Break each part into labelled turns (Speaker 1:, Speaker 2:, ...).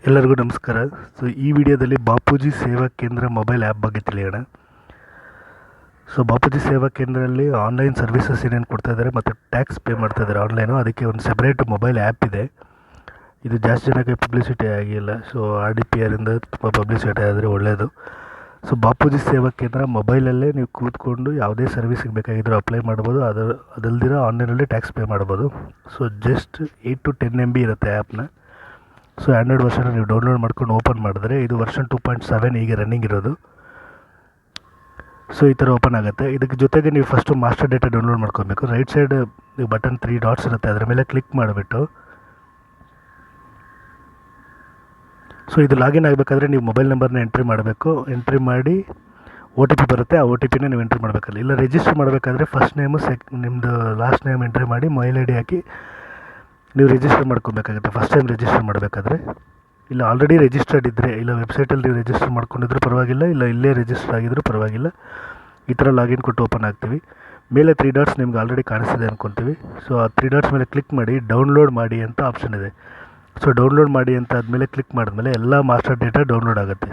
Speaker 1: ಎಲ್ಲರಿಗೂ ನಮಸ್ಕಾರ. ಈ ವಿಡಿಯೋದಲ್ಲಿ ಬಾಪೂಜಿ ಸೇವಾ ಕೇಂದ್ರ ಮೊಬೈಲ್ ಆ್ಯಪ್ ಬಗ್ಗೆ ತಿಳಿಯೋಣ. ಬಾಪೂಜಿ ಸೇವಾ ಕೇಂದ್ರದಲ್ಲಿ ಆನ್ಲೈನ್ ಸರ್ವಿಸಸ್ ಏನೇನು ಕೊಡ್ತಾಯಿದ್ದಾರೆ ಮತ್ತು ಟ್ಯಾಕ್ಸ್ ಪೇ ಮಾಡ್ತಾಯಿದ್ದಾರೆ ಆನ್ಲೈನು. ಅದಕ್ಕೆ ಒಂದು ಸೆಪ್ರೇಟ್ ಮೊಬೈಲ್ ಆ್ಯಪ್ ಇದೆ. ಇದು ಜಾಸ್ತಿ ಜನಕ್ಕೆ ಪಬ್ಲಿಸಿಟಿ ಆಗಿಲ್ಲ. RDPR ಇಂದ ತುಂಬ ಪಬ್ಲಿಸಿಟಿ ಆದರೆ ಒಳ್ಳೆಯದು. ಬಾಪೂಜಿ ಸೇವಾ ಕೇಂದ್ರ ಮೊಬೈಲಲ್ಲೇ ನೀವು ಕೂತ್ಕೊಂಡು ಯಾವುದೇ ಸರ್ವಿಸ್ಗೆ ಬೇಕಾಗಿದ್ದರೂ ಅಪ್ಲೈ ಮಾಡ್ಬೋದು. ಅದಲ್ದಿರ ಆನ್ಲೈನಲ್ಲಿ ಟ್ಯಾಕ್ಸ್ ಪೇ ಮಾಡ್ಬೋದು. ಜಸ್ಟ್ 8 to 10 MB ಇರುತ್ತೆ ಆ್ಯಪ್ನ. ಆ್ಯಂಡ್ರಾಯ್ಡ್ ವರ್ಷನ ನೀವು ಡೌನ್ಲೋಡ್ ಮಾಡ್ಕೊಂಡು ಓಪನ್ ಮಾಡಿದ್ರೆ ಇದು ವರ್ಷನ್ 2.7 ಈಗ ರನ್ನಿಂಗ್ ಇರೋದು. ಈ ಥರ ಓಪನ್ ಆಗುತ್ತೆ. ಇದಕ್ಕೆ ಜೊತೆಗೆ ನೀವು ಫಸ್ಟು ಮಾಸ್ಟರ್ ಡೇಟಾ ಡೌನ್ಲೋಡ್ ಮಾಡ್ಕೊಬೇಕು. ರೈಟ್ ಸೈಡ್ ಬಟನ್ 3 ಡಾಟ್ಸ್ ಇರುತ್ತೆ, ಅದರ ಮೇಲೆ ಕ್ಲಿಕ್ ಮಾಡಿಬಿಟ್ಟು ಇದು ಲಾಗಿನ್ ಆಗಬೇಕಾದ್ರೆ ನೀವು ಮೊಬೈಲ್ ನಂಬರ್ನ ಎಂಟ್ರಿ ಮಾಡಬೇಕು. ಎಂಟ್ರಿ ಮಾಡಿ OTP ಬರುತ್ತೆ, ಆ OTPನ ನೀವು ಎಂಟ್ರಿ ಮಾಡಬೇಕಲ್ಲ. ಇಲ್ಲ ರಿಜಿಸ್ಟರ್ ಮಾಡಬೇಕಾದ್ರೆ ಫಸ್ಟ್ ನೇಮು ನಿಮ್ಮದು ಲಾಸ್ಟ್ ನೇಮ್ ಎಂಟ್ರಿ ಮಾಡಿ ಮೊಬೈಲ್ ID ಹಾಕಿ ನೀವು ರಿಜಿಸ್ಟರ್ ಮಾಡ್ಕೊಬೇಕಾಗುತ್ತೆ. ಫಸ್ಟ್ ಟೈಮ್ ರಿಜಿಸ್ಟರ್ ಮಾಡಬೇಕಾದ್ರೆ. ಇಲ್ಲ ಆಲ್ರೆಡಿ ರಿಜಿಸ್ಟರ್ಡ್ ಇದ್ದರೆ, ಇಲ್ಲ ವೆಬ್ಸೈಟಲ್ಲಿ ನೀವು ರಿಜಿಸ್ಟರ್ ಮಾಡ್ಕೊಂಡಿದ್ರು ಪರವಾಗಿಲ್ಲ, ಇಲ್ಲ ಇಲ್ಲೇ ರಿಜಿಸ್ಟರ್ ಆಗಿದ್ದರೂ ಪರವಾಗಿಲ್ಲ. ಈ ಥರ ಲಾಗಿನ್ ಕೊಟ್ಟು ಓಪನ್ ಆಗ್ತೀವಿ. ಮೇಲೆ 3 ಡಾಟ್ಸ್ ನಿಮ್ಗೆ ಆಲ್ರೆಡಿ ಕಾಣಿಸ್ತಿದೆ ಅಂದ್ಕೊತೀವಿ. ಆ 3 ಡಾಟ್ಸ್ ಮೇಲೆ ಕ್ಲಿಕ್ ಮಾಡಿ ಡೌನ್ಲೋಡ್ ಮಾಡಿ ಅಂತ ಆಪ್ಷನ್ ಇದೆ. ಡೌನ್ಲೋಡ್ ಮಾಡಿ ಅಂತ ಆದಮೇಲೆ ಕ್ಲಿಕ್ ಮಾಡಿದ್ಮೇಲೆ ಎಲ್ಲ ಮಾಸ್ಟರ್ ಡೇಟಾ ಡೌನ್ಲೋಡ್ ಆಗುತ್ತೆ.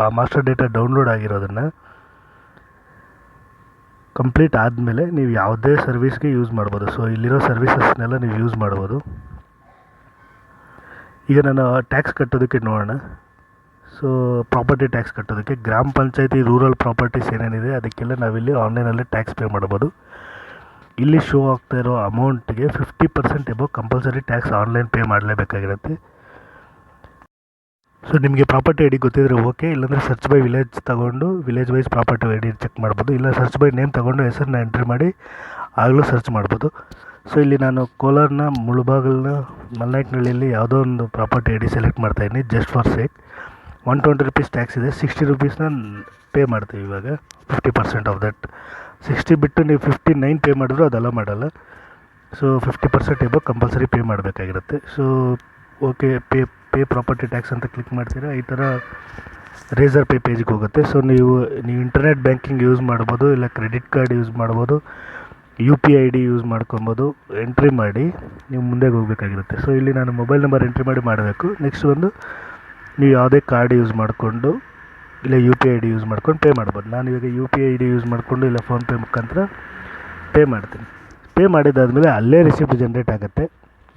Speaker 1: ಆ ಮಾಸ್ಟರ್ ಡೇಟಾ ಡೌನ್ಲೋಡ್ ಆಗಿರೋದನ್ನು ಕಂಪ್ಲೀಟ್ ಆದಮೇಲೆ ನೀವು ಯಾವುದೇ ಸರ್ವಿಸ್ಗೆ ಯೂಸ್ ಮಾಡ್ಬೋದು. ಇಲ್ಲಿರೋ ಸರ್ವಿಸಸ್ನೆಲ್ಲ ನೀವು ಯೂಸ್ ಮಾಡ್ಬೋದು. ಈಗ ನಾನು ಟ್ಯಾಕ್ಸ್ ಕಟ್ಟೋದಕ್ಕೆ ನೋಡೋಣ. ಪ್ರಾಪರ್ಟಿ ಟ್ಯಾಕ್ಸ್ ಕಟ್ಟೋದಕ್ಕೆ ಗ್ರಾಮ ಪಂಚಾಯತಿ ರೂರಲ್ ಪ್ರಾಪರ್ಟೀಸ್ ಏನೇನಿದೆ ಅದಕ್ಕೆಲ್ಲ ನಾವಿಲ್ಲಿ ಆನ್ಲೈನಲ್ಲೇ ಟ್ಯಾಕ್ಸ್ ಪೇ ಮಾಡ್ಬೋದು. ಇಲ್ಲಿ ಶೋ ಆಗ್ತಾ ಇರೋ ಅಮೌಂಟ್ಗೆ 50% above compulsory tax online pay ಮಾಡಲೇಬೇಕಾಗಿರುತ್ತೆ. ನಿಮಗೆ ಪ್ರಾಪರ್ಟಿ ID ಗೊತ್ತಿದ್ರೆ ಓಕೆ, ಇಲ್ಲಾಂದರೆ ಸರ್ಚ್ ಬೈ ವಿಲೇಜ್ ತೊಗೊಂಡು village wise property ID check ಮಾಡ್ಬೋದು. ಇಲ್ಲ ಸರ್ಚ್ ಬೈ ನೇಮ್ ತೊಗೊಂಡು ಹೆಸರನ್ನ ಎಂಟ್ರಿ ಮಾಡಿ ಆಗಲೂ ಸರ್ಚ್ ಮಾಡ್ಬೋದು. ಇಲ್ಲಿ ನಾನು ಕೋಲಾರನ ಮುಳುಬಾಗಿಲನ್ನ ಮಲ್ನಾಯಕನಹಳ್ಳಿಯಲ್ಲಿ ಯಾವುದೋ ಒಂದು ಪ್ರಾಪರ್ಟಿ ID ಸೆಲೆಕ್ಟ್ ಮಾಡ್ತಾಯಿದ್ದೀನಿ just for sake. 120 rupees tax ಇದೆ. 60 ರೂಪೀಸ್ನ ಪೇ ಮಾಡ್ತೀವಿ ಇವಾಗ. 50% ಆಫ್ ದಟ್. 60 ಬಿಟ್ಟು ನೀವು 59 ಪೇ ಮಾಡಿದ್ರು ಅದೆಲ್ಲ ಮಾಡಲ್ಲ. 50% ಎಬೋ ಕಂಪಲ್ಸರಿ ಪೇ ಮಾಡಬೇಕಾಗಿರುತ್ತೆ. ಓಕೆ, ಪೇ ಪ್ರಾಪರ್ಟಿ ಟ್ಯಾಕ್ಸ್ ಅಂತ ಕ್ಲಿಕ್ ಮಾಡ್ತೀರಾ. ಈ ಥರ ರೇಸರ್ ಪೇ ಪೇಜ್ಗೆ ಹೋಗುತ್ತೆ. ನೀವು ಇಂಟರ್ನೆಟ್ ಬ್ಯಾಂಕಿಂಗ್ ಯೂಸ್ ಮಾಡ್ಬೋದು, ಇಲ್ಲ ಕ್ರೆಡಿಟ್ ಕಾರ್ಡ್ ಯೂಸ್ ಮಾಡ್ಬೋದು, UPI ID ಯೂಸ್ ಮಾಡ್ಕೊಬೋದು. ಎಂಟ್ರಿ ಮಾಡಿ ನೀವು ಮುಂದೆ ಹೋಗಬೇಕಾಗಿರುತ್ತೆ. ಇಲ್ಲಿ ನಾನು ಮೊಬೈಲ್ ನಂಬರ್ ಎಂಟ್ರಿ ಮಾಡಿ ಮಾಡಬೇಕು. ನೆಕ್ಸ್ಟ್ ನೀವು ಯಾವುದೇ ಕಾರ್ಡ್ ಯೂಸ್ ಮಾಡಿಕೊಂಡು ಇಲ್ಲ UPI ID ಯೂಸ್ ಮಾಡ್ಕೊಂಡು ಪೇ ಮಾಡ್ಬೋದು. ನಾನು ಇವಾಗ UPI ID ಯೂಸ್ ಮಾಡಿಕೊಂಡು ಇಲ್ಲ ಫೋನ್ಪೇ ಮುಖಾಂತರ ಪೇ ಮಾಡ್ತೀನಿ. ಪೇ ಮಾಡಿದಾದಮೇಲೆ ಅಲ್ಲೇ ರಿಸಿಪ್ಟ್ ಜನ್ರೇಟ್ ಆಗುತ್ತೆ.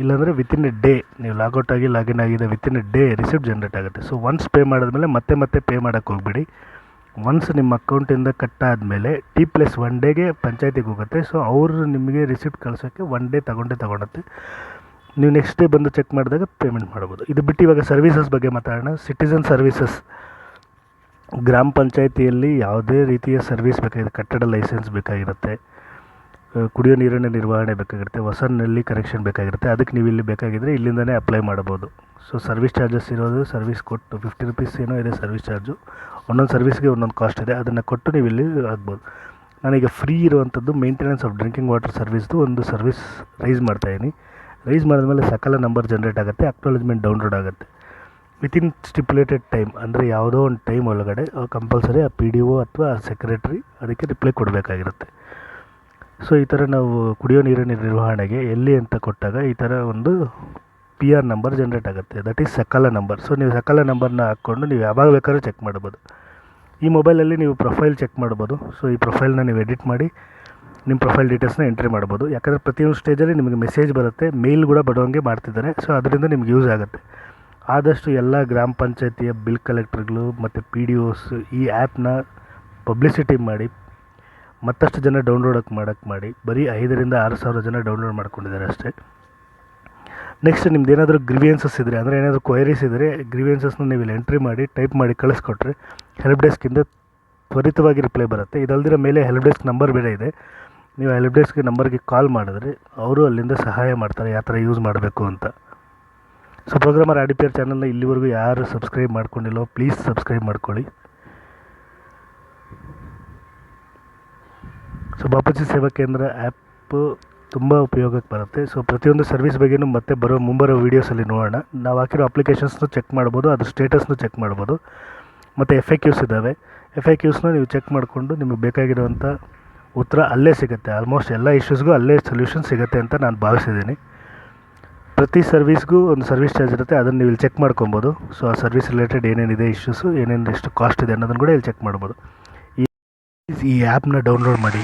Speaker 1: ಇಲ್ಲಾಂದರೆ ವಿತಿನ್ ಎ ಡೇ ನೀವು ಲಾಗೌಟ್ ಆಗಿ ಲಾಗಿನ್ ಆಗಿದೆ within A day receipt generate ಆಗುತ್ತೆ. ಒನ್ಸ್ ಪೇ ಮಾಡಿದ್ಮೇಲೆ ಮತ್ತೆ ಪೇ ಮಾಡೋಕ್ಕೆ ಹೋಗ್ಬೇಡಿ. ಒನ್ಸ್ ನಿಮ್ಮ ಅಕೌಂಟಿಂದ ಕಟ್ಟಾದಮೇಲೆ T+1 ಡೇಗೆ ಪಂಚಾಯತಿಗೆ ಹೋಗುತ್ತೆ. ಅವರು ನಿಮಗೆ ರಿಸಿಪ್ಟ್ ಕಳ್ಸೋಕ್ಕೆ 1 ಡೇ ತಗೊಳುತ್ತೆ. ನೀವು ನೆಕ್ಸ್ಟ್ ಡೇ ಬಂದು ಚೆಕ್ ಮಾಡಿದಾಗ ಪೇಮೆಂಟ್ ಮಾಡ್ಬೋದು. ಇದು ಬಿಟ್ಟು ಇವಾಗ ಸರ್ವಿಸಸ್ ಬಗ್ಗೆ ಮಾತಾಡೋಣ. Citizen services. ಗ್ರಾಮ ಪಂಚಾಯತಿಯಲ್ಲಿ ಯಾವುದೇ ರೀತಿಯ ಸರ್ವಿಸ್ ಬೇಕಾಗಿದೆ. ಕಟ್ಟಡ ಲೈಸೆನ್ಸ್ ಬೇಕಾಗಿರುತ್ತೆ, ಕುಡಿಯೋ ನೀರಿನ ನಿರ್ವಹಣೆ ಬೇಕಾಗಿರುತ್ತೆ, ಹೊಸ ನಲ್ಲಿ ಕನೆಕ್ಷನ್ ಬೇಕಾಗಿರುತ್ತೆ. ಅದಕ್ಕೆ ನೀವು ಇಲ್ಲಿ ಬೇಕಾಗಿದ್ದರೆ ಇಲ್ಲಿಂದನೇ ಅಪ್ಲೈ ಮಾಡ್ಬೋದು. ಸರ್ವಿಸ್ ಚಾರ್ಜಸ್ ಇರೋದು ಸರ್ವಿಸ್ ಕೊಟ್ಟು 50 ರೂಪೀಸ್ ಏನೋ ಇದೆ ಸರ್ವಿಸ್ ಚಾರ್ಜು. ಒಂದೊಂದು ಸರ್ವಿಸ್ಗೆ ಒಂದೊಂದು ಕಾಸ್ಟ್ ಇದೆ, ಅದನ್ನು ಕೊಟ್ಟು ನೀವು ಇಲ್ಲಿ ಆಗ್ಬೋದು. ನಾನೀಗ ಫ್ರೀ ಇರುವಂಥದ್ದು ಮೇಂಟೆನೆನ್ಸ್ ಆಫ್ ಡ್ರಿಂಕಿಂಗ್ ವಾಟರ್ ಸರ್ವಿಸ್ದು ಒಂದು ಸರ್ವಿಸ್ ರೈಸ್ ಮಾಡ್ತಾಯಿದ್ದೀನಿ. ರೈಸ್ ಮಾಡಿದ್ಮೇಲೆ ಸಕಾಲ ನಂಬರ್ ಜನ್ರೇಟ್ ಆಗುತ್ತೆ, ಅಕ್ನಾಲಜ್ಮೆಂಟ್ ಡೌನ್ಲೋಡ್ ಆಗುತ್ತೆ. ವಿತಿನ್ ಸ್ಟಿಪ್ಯುಲೇಟೆಡ್ ಟೈಮ್, ಅಂದರೆ ಯಾವುದೋ ಒಂದು ಟೈಮ್ ಒಳಗಡೆ ಕಂಪಲ್ಸರಿ ಆ PDO ಅಥವಾ ಸೆಕ್ರೆಟ್ರಿ ಅದಕ್ಕೆ ರಿಪ್ಲೈ ಕೊಡಬೇಕಾಗಿರುತ್ತೆ. ಈ ಥರ ನಾವು ಕುಡಿಯೋ ನೀರಿನ ನಿರ್ವಹಣೆಗೆ ಎಲ್ಲಿ ಅಂತ ಕೊಟ್ಟಾಗ ಈ ಥರ ಒಂದು PR ನಂಬರ್ ಜನ್ರೇಟ್ ಆಗುತ್ತೆ. That is Sakala number. ನೀವು ಸಕಾಲ ನಂಬರ್ನ ಹಾಕ್ಕೊಂಡು ನೀವು ಯಾವಾಗ ಬೇಕಾದ್ರೂ ಚೆಕ್ ಮಾಡ್ಬೋದು. ಈ ಮೊಬೈಲಲ್ಲಿ ನೀವು ಪ್ರೊಫೈಲ್ ಚೆಕ್ ಮಾಡ್ಬೋದು. ಈ ಪ್ರೊಫೈಲ್ನ ನೀವು ಎಡಿಟ್ ಮಾಡಿ ನಿಮ್ಮ ಪ್ರೊಫೈಲ್ ಡೀಟೇಲ್ಸ್ನ ಎಂಟ್ರಿ ಮಾಡ್ಬೋದು. ಯಾಕಂದರೆ ಪ್ರತಿಯೊಂದು ಸ್ಟೇಜಲ್ಲಿ ನಿಮಗೆ ಮೆಸೇಜ್ ಬರುತ್ತೆ, ಮೇಲ್ ಕೂಡ ಬರೋಂಗೆ ಮಾಡ್ತಿದ್ದಾರೆ. ಅದರಿಂದ ನಿಮ್ಗೆ ಯೂಸ್ ಆಗುತ್ತೆ. ಆದಷ್ಟು ಎಲ್ಲ ಗ್ರಾಮ ಪಂಚಾಯತಿಯ ಬಿಲ್ ಕಲೆಕ್ಟರ್ಗಳು ಮತ್ತು PDOs ಈ ಆ್ಯಪ್ನ ಪಬ್ಲಿಸಿಟಿ ಮಾಡಿ ಮತ್ತಷ್ಟು ಜನ ಡೌನ್ಲೋಡ್ ಮಾಡಿ. ಬರೀ 5,000 to 6,000 ಜನ ಡೌನ್ಲೋಡ್ ಮಾಡ್ಕೊಂಡಿದ್ದಾರೆ ಅಷ್ಟೇ. ನೆಕ್ಸ್ಟ್ ನಿಮ್ದು ಏನಾದರೂ ಗ್ರೀವಿಯನ್ಸಸ್ ಇದ್ದರೆ, ಅಂದರೆ ಏನಾದರೂ ಕ್ವೈರೀಸ್ ಇದ್ದರೆ ಗ್ರೀವಿಯನ್ಸಸ್ನ ನೀವು ಇಲ್ಲಿ ಎಂಟ್ರಿ ಮಾಡಿ ಟೈಪ್ ಮಾಡಿ ಕಳಿಸ್ಕೊಟ್ರೆ ಹೆಲ್ಪ್ ಡೆಸ್ಕಿಂದ ತ್ವರಿತವಾಗಿ ರಿಪ್ಲೈ ಬರುತ್ತೆ. ಇದಲ್ದಿರ ಮೇಲೆ ಹೆಲ್ಪ್ ಡೆಸ್ಕ್ ನಂಬರ್ ಬೇರೆ ಇದೆ. ನೀವು ಹೆಲ್ಪ್ ಡೆಸ್ಕ್ ನಂಬರ್ಗೆ ಕಾಲ್ ಮಾಡಿದ್ರೆ ಅವರು ಅಲ್ಲಿಂದ ಸಹಾಯ ಮಾಡ್ತಾರೆ ಯಾವ ಥರ ಯೂಸ್ ಮಾಡಬೇಕು ಅಂತ. ಪ್ರೋಗ್ರಾಮರ್ RDPR ಚಾನಲ್ನ ಇಲ್ಲಿವರೆಗೂ ಯಾರು ಸಬ್ಸ್ಕ್ರೈಬ್ ಮಾಡ್ಕೊಂಡಿಲ್ಲೋ ಪ್ಲೀಸ್ ಸಬ್ಸ್ಕ್ರೈಬ್ ಮಾಡ್ಕೊಳ್ಳಿ. ಬಾಪೂಜಿ ಸೇವಾ ಕೇಂದ್ರ ಆ್ಯಪ್ ತುಂಬ ಉಪಯೋಗಕ್ಕೆ ಬರುತ್ತೆ. ಪ್ರತಿಯೊಂದು ಸರ್ವಿಸ್ ಬಗ್ಗೆಯೂ ಮತ್ತೆ ಮುಂಬರೋ ವೀಡಿಯೋಸಲ್ಲಿ ನೋಡೋಣ. ನಾವು ಹಾಕಿರೋ ಅಪ್ಲಿಕೇಶನ್ಸ್ನು ಚೆಕ್ ಮಾಡ್ಬೋದು, ಅದ್ರ ಸ್ಟೇಟಸ್ನು ಚೆಕ್ ಮಾಡ್ಬೋದು. ಮತ್ತು FAQs ಇದ್ದಾವೆ. FAQsನ ನೀವು ಚೆಕ್ ಮಾಡಿಕೊಂಡು ನಿಮಗೆ ಬೇಕಾಗಿರುವಂಥ ಉತ್ತರ ಅಲ್ಲೇ ಸಿಗುತ್ತೆ. ಆಲ್ಮೋಸ್ಟ್ ಎಲ್ಲ ಇಶ್ಯೂಸ್ಗೂ ಅಲ್ಲೇ ಸೊಲ್ಯೂಷನ್ ಸಿಗುತ್ತೆ ಅಂತ ನಾನು ಭಾವಿಸಿದ್ದೀನಿ. ಪ್ರತಿ ಸರ್ವಿಸ್ಗೂ ಒಂದು ಸರ್ವಿಸ್ ಚಾರ್ಜ್ ಇರುತ್ತೆ, ಅದನ್ನು ನೀವು ಇಲ್ಲಿ ಚೆಕ್ ಮಾಡ್ಕೊಬೋದು. ಸೊ ಆ ಸರ್ವಿಸ್ ರಿಲೇಟೆಡ್ ಏನೇನಿದೆ ಇಶ್ಯೂಸು, ಏನೇನು ಎಷ್ಟು ಕಾಸ್ಟ್ ಇದೆ ಅನ್ನೋದನ್ನು ಕೂಡ ಇಲ್ಲಿ ಚೆಕ್ ಮಾಡ್ಬೋದು. ಈ ಆ್ಯಪ್ನ ಡೌನ್ಲೋಡ್ ಮಾಡಿ